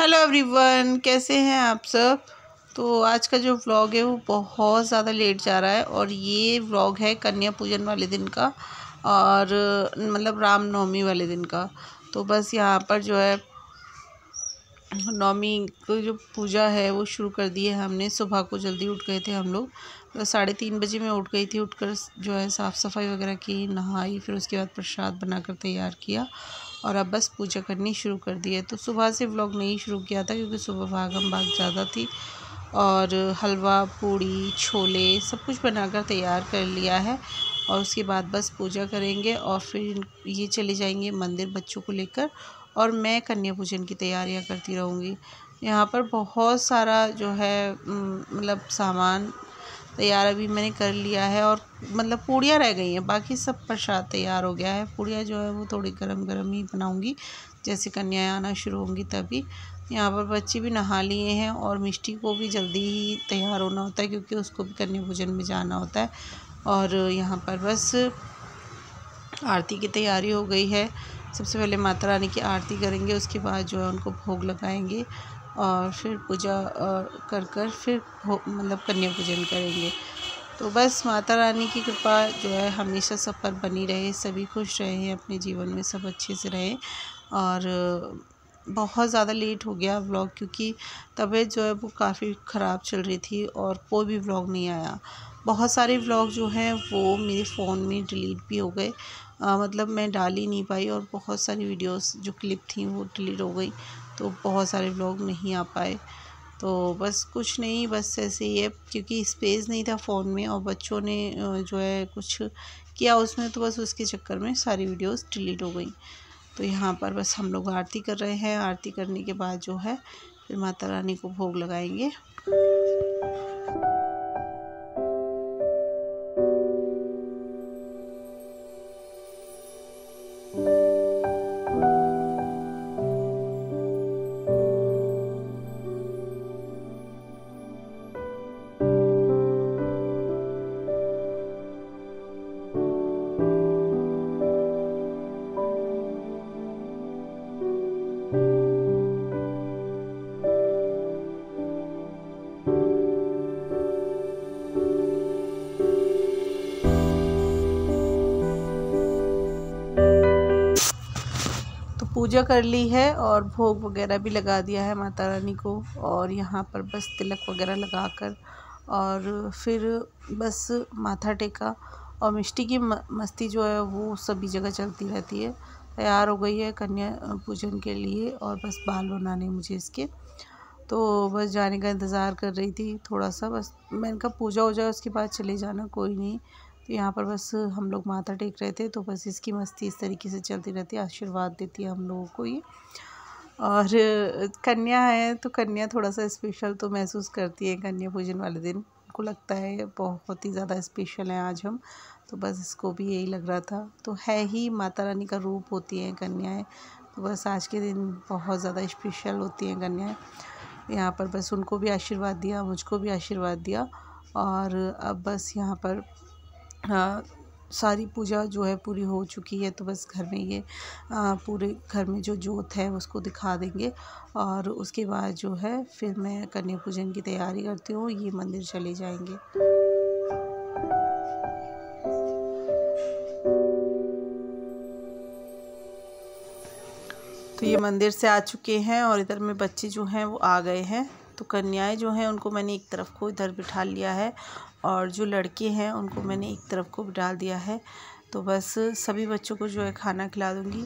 Hello everyone, कैसे हैं आप सब। तो आज का जो व्लॉग है वो बहुत ज़्यादा लेट जा रहा है और ये व्लॉग है कन्या पूजन वाले दिन का और मतलब रामनवमी वाले दिन का। तो बस यहाँ पर जो है नवमी को जो पूजा है वो शुरू कर दी है हमने। सुबह को जल्दी उठ गए थे हम लोग, 3:30 बजे मैं उठ गई थी। उठकर जो है साफ़ सफाई वगैरह की, नहाई, फिर उसके बाद प्रसाद बनाकर तैयार किया और अब बस पूजा करनी शुरू कर दी है। तो सुबह से व्लॉग नहीं शुरू किया था क्योंकि सुबह भागम भाग ज़्यादा थी और हलवा पूड़ी छोले सब कुछ बनाकर तैयार कर लिया है और उसके बाद बस पूजा करेंगे और फिर ये चले जाएंगे मंदिर बच्चों को लेकर और मैं कन्या पूजन की तैयारियां करती रहूँगी। यहाँ पर बहुत सारा जो है मतलब सामान तैयार अभी मैंने कर लिया है और मतलब पूड़ियाँ रह गई हैं, बाकी सब प्रसाद तैयार हो गया है। पूड़ियाँ जो है वो थोड़ी गरम गरम ही बनाऊँगी, जैसे कन्याएँ आना शुरू होंगी तभी। यहाँ पर बच्चे भी नहा लिए हैं और मिष्टी को भी जल्दी ही तैयार होना होता है क्योंकि उसको भी कन्या पूजन में जाना होता है। और यहाँ पर बस आरती की तैयारी हो गई है। सबसे पहले माता रानी की आरती करेंगे, उसके बाद जो है उनको भोग लगाएंगे और फिर पूजा कर फिर मतलब कन्या पूजन करेंगे। तो बस माता रानी की कृपा जो है हमेशा सब पर बनी रहे, सभी खुश रहें अपने जीवन में, सब अच्छे से रहें। और बहुत ज़्यादा लेट हो गया व्लॉग क्योंकि तबीयत जो है वो काफ़ी ख़राब चल रही थी और कोई भी व्लॉग नहीं आया। बहुत सारे व्लॉग जो हैं वो मेरे फ़ोन में डिलीट भी हो गए, मतलब मैं डाल ही नहीं पाई और बहुत सारी वीडियोस जो क्लिप थी वो डिलीट हो गई, तो बहुत सारे व्लॉग नहीं आ पाए। तो बस कुछ नहीं, बस ऐसे ही है क्योंकि स्पेस नहीं था फ़ोन में और बच्चों ने जो है कुछ किया उसमें, तो बस उसके चक्कर में सारी वीडियोस डिलीट हो गई। तो यहाँ पर बस हम लोग आरती कर रहे हैं। आरती करने के बाद जो है फिर माता रानी को भोग लगाएंगे। पूजा कर ली है और भोग वगैरह भी लगा दिया है माता रानी को और यहाँ पर बस तिलक वगैरह लगाकर और फिर बस माथा टेका। और मिष्टी की मस्ती जो है वो सभी जगह चलती रहती है। तैयार हो गई है कन्या पूजन के लिए और बस बाल बनाने मुझे इसके, तो बस जाने का इंतज़ार कर रही थी थोड़ा सा। बस मैंने कहा पूजा हो जाए उसके बाद चले जाना, कोई नहीं। तो यहाँ पर बस हम लोग माथा टेक रहे थे, तो बस इसकी मस्ती इस तरीके से चलती रहती है, आशीर्वाद देती है हम लोगों को ये। और कन्या है तो कन्या थोड़ा सा स्पेशल तो महसूस करती है कन्या पूजन वाले दिन, उनको लगता है बहुत ही ज़्यादा स्पेशल है आज हम। तो बस इसको भी यही लग रहा था, तो है ही माता रानी का रूप होती हैं कन्याएँ, तो बस आज के दिन बहुत ज़्यादा स्पेशल होती हैं कन्याएँ। यहाँ पर बस उनको भी आशीर्वाद दिया, मुझको भी आशीर्वाद दिया और अब बस यहाँ पर सारी पूजा जो है पूरी हो चुकी है। तो बस घर में ये पूरे घर में जो जोत है उसको दिखा देंगे और उसके बाद जो है फिर मैं कन्या पूजन की तैयारी करती हूँ, ये मंदिर चले जाएंगे। तो ये मंदिर से आ चुके हैं और इधर में बच्चे जो हैं वो आ गए हैं। तो कन्याएं जो हैं उनको मैंने एक तरफ को इधर बिठा लिया है और जो लड़के हैं उनको मैंने एक तरफ को बिठा दिया है। तो बस सभी बच्चों को जो है खाना खिला दूँगी।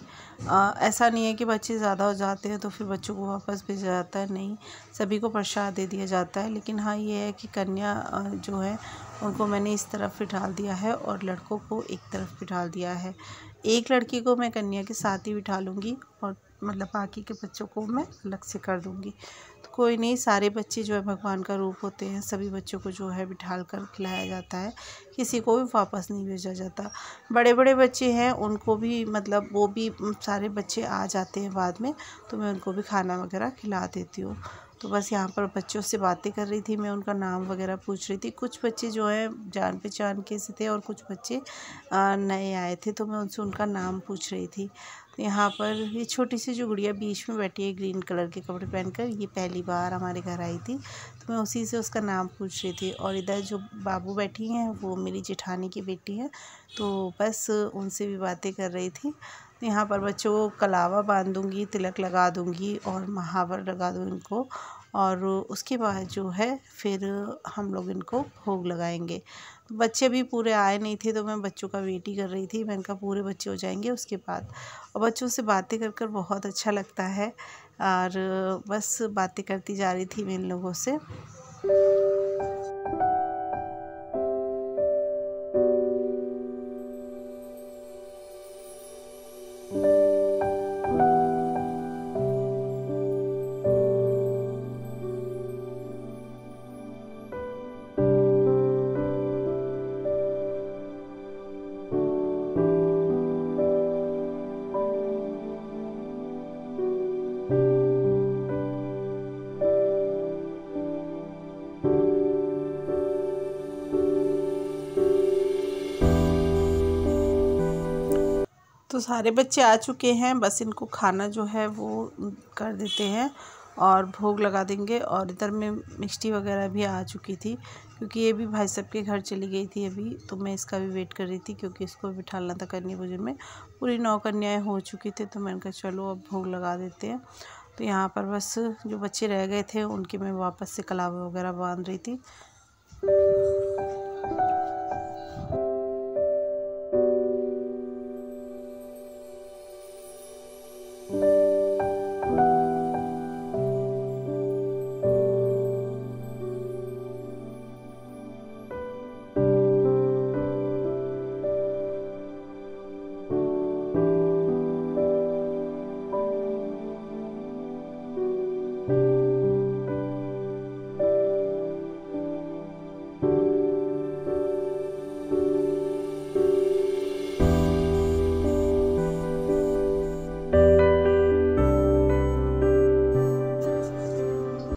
ऐसा नहीं है कि बच्चे ज़्यादा हो जाते हैं तो फिर बच्चों को वापस भेजा जाता है, नहीं, सभी को प्रसाद दे दिया जाता है। लेकिन हाँ ये है कि कन्या जो है उनको मैंने इस तरफ बिठा दिया है और लड़कों को एक तरफ बिठा दिया है। एक लड़की को मैं कन्या के साथ ही बिठा लूँगी और मतलब बाकी के बच्चों को मैं अलग से कर दूँगी। तो कोई नहीं, सारे बच्चे जो है भगवान का रूप होते हैं, सभी बच्चों को जो है बिठाल कर खिलाया जाता है, किसी को भी वापस नहीं भेजा जाता। बड़े बड़े बच्चे हैं उनको भी मतलब वो भी सारे बच्चे आ जाते हैं बाद में, तो मैं उनको भी खाना वगैरह खिला देती हूँ। तो बस यहाँ पर बच्चों से बातें कर रही थी मैं, उनका नाम वगैरह पूछ रही थी। कुछ बच्चे जो है जान पहचान के से थे और कुछ बच्चे नए आए थे, तो मैं उनसे उनका नाम पूछ रही थी। तो यहाँ पर ये छोटी सी जो गुड़िया बीच में बैठी है ग्रीन कलर के कपड़े पहनकर, ये पहली बार हमारे घर आई थी, तो मैं उसी से उसका नाम पूछ रही थी। और इधर जो बाबू बैठी हैं वो मेरी जेठानी की बेटी है, तो बस उनसे भी बातें कर रही थी। तो यहाँ पर बच्चों को कलावा बांध दूँगी, तिलक लगा दूँगी और महावर लगा दूँ इनको, और उसके बाद जो है फिर हम लोग इनको भोग लगाएंगे। तो बच्चे भी पूरे आए नहीं थे, तो मैं बच्चों का वेट ही कर रही थी। मैंने कहा पूरे बच्चे हो जाएंगे उसके बाद। और बच्चों से बातें कर कर बहुत अच्छा लगता है, और बस बातें करती जा रही थी मैं इन लोगों से। तो सारे बच्चे आ चुके हैं, बस इनको खाना जो है वो कर देते हैं और भोग लगा देंगे। और इधर में मिष्टी वगैरह भी आ चुकी थी, क्योंकि ये भी भाई साहब के घर चली गई थी अभी, तो मैं इसका भी वेट कर रही थी, क्योंकि इसको बिठाना था कन्या भोजन में। पूरी 9 कन्याएँ हो चुकी थी, तो मैंने कहा चलो अब भोग लगा देते हैं। तो यहाँ पर बस जो बच्चे रह गए थे उनके मैं वापस से कलावा वगैरह बांध रही थी।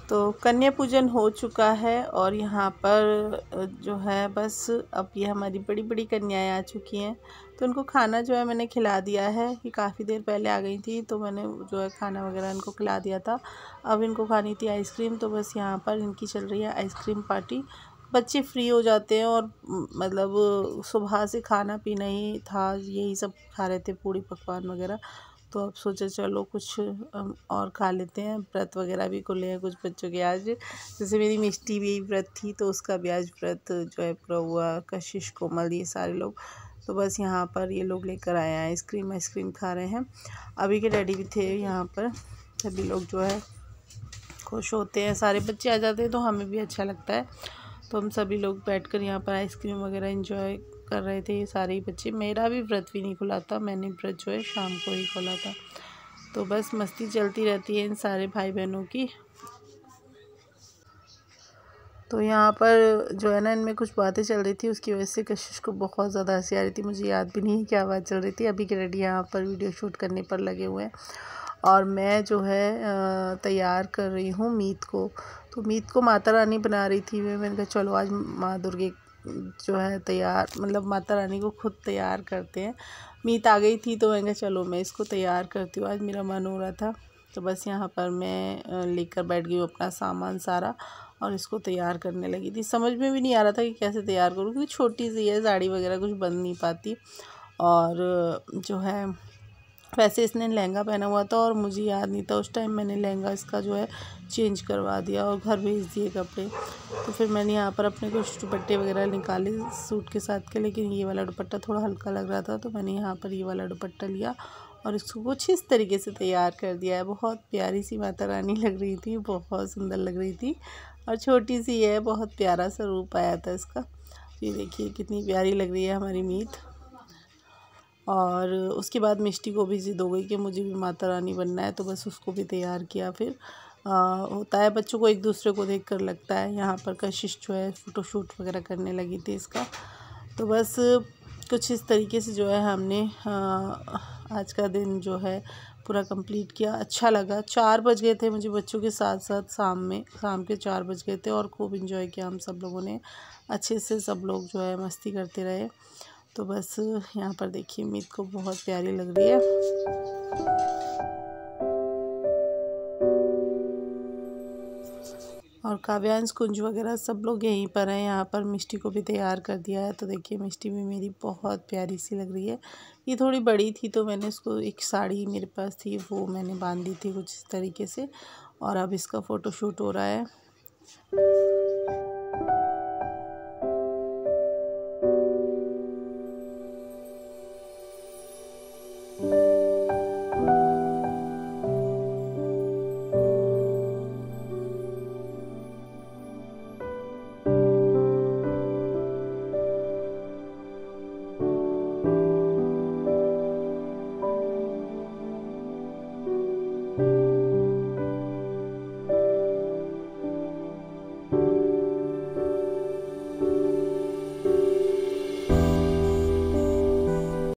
तो कन्या पूजन हो चुका है, और यहाँ पर जो है बस अब ये हमारी बड़ी बड़ी कन्याएं आ चुकी हैं, तो उनको खाना जो है मैंने खिला दिया है। कि काफ़ी देर पहले आ गई थी, तो मैंने जो है खाना वगैरह इनको खिला दिया था। अब इनको खानी थी आइसक्रीम, तो बस यहाँ पर इनकी चल रही है आइसक्रीम पार्टी। बच्चे फ्री हो जाते हैं, और मतलब सुबह से खाना पीना ही था, यही सब खा रहे थे पूड़ी पकवान वगैरह। तो अब सोचा चलो कुछ और खा लेते हैं। व्रत वगैरह भी खुले हैं कुछ बच्चों के आज, जैसे मेरी मिष्टी भी व्रत थी, तो उसका भी आज व्रत जो है पूरा हुआ। कशिश, कोमल, ये सारे लोग, तो बस यहाँ पर ये लोग लेकर आए हैं आइसक्रीम खा रहे हैं। अभी के डैडी भी थे यहाँ पर। सभी लोग जो है खुश होते हैं, सारे बच्चे आ जाते हैं तो हमें भी अच्छा लगता है। तो हम सभी लोग बैठकर यहाँ पर आइसक्रीम वगैरह एंजॉय कर रहे थे, ये सारे ही बच्चे। मेरा भी व्रत भी नहीं खुला था, मैंने व्रत जो है शाम को ही खोला था। तो बस मस्ती चलती रहती है इन सारे भाई बहनों की। तो यहाँ पर जो है ना, इनमें कुछ बातें चल रही थी, उसकी वजह से कशिश को बहुत ज़्यादा हंसी आ रही थी। मुझे याद भी नहीं क्या बात चल रही थी। अभी के रेडी यहाँ पर वीडियो शूट करने पर लगे हुए हैं, और मैं जो है तैयार कर रही हूँ मीत को। तो मीत को माता रानी बना रही थी मैंने कहा चलो आज माँ दुर्गे जो है तैयार, मतलब माता रानी को खुद तैयार करते हैं। मीत आ गई थी, तो मैंने कहा चलो मैं इसको तैयार करती हूँ, आज मेरा मन हो रहा था। तो बस यहाँ पर मैं लेकर बैठ गई हूँ अपना सामान सारा, और इसको तैयार करने लगी थी। समझ में भी नहीं आ रहा था कि कैसे तैयार करूँ, क्योंकि छोटी सी है, साड़ी वगैरह कुछ बन नहीं पाती। और जो है वैसे इसने लहंगा पहना हुआ था, और मुझे याद नहीं था उस टाइम, मैंने लहंगा इसका जो है चेंज करवा दिया और घर भेज दिए कपड़े। तो फिर मैंने यहाँ पर अपने कुछ दुपट्टे वगैरह निकाले सूट के साथ के, लेकिन ये वाला दुपट्टा थोड़ा हल्का लग रहा था, तो मैंने यहाँ पर ये वाला दुपट्टा लिया और इसको कुछ इस तरीके से तैयार कर दिया है। बहुत प्यारी सी माता रानी लग रही थी, बहुत सुंदर लग रही थी, और छोटी सी है, बहुत प्यारा सा रूप आया था इसका। ये देखिए कितनी प्यारी लग रही है हमारी मीत। और उसके बाद मिष्टी को भी ज़िद हो गई कि मुझे भी माता रानी बनना है, तो बस उसको भी तैयार किया। फिर होता है बच्चों को एक दूसरे को देख कर लगता है। यहाँ पर कशिश जो है फ़ोटोशूट वगैरह करने लगी थी इसका। तो बस कुछ इस तरीके से जो है हमने आज का दिन जो है पूरा कंप्लीट किया। अच्छा लगा। 4 बज गए थे मुझे बच्चों के साथ साथ, शाम के 4 बज गए थे और खूब इंजॉय किया हम सब लोगों ने। अच्छे से सब लोग जो है मस्ती करते रहे। तो बस यहाँ पर देखिए मीत को बहुत प्यारी लग रही है। और काव्यांश कुंज वगैरह सब लोग यहीं पर हैं। यहाँ पर मिष्टी को भी तैयार कर दिया है। तो देखिए मिष्टी भी मेरी बहुत प्यारी सी लग रही है। ये थोड़ी बड़ी थी तो मैंने उसको, एक साड़ी मेरे पास थी वो मैंने बांध दी थी कुछ इस तरीके से। और अब इसका फ़ोटोशूट हो रहा है।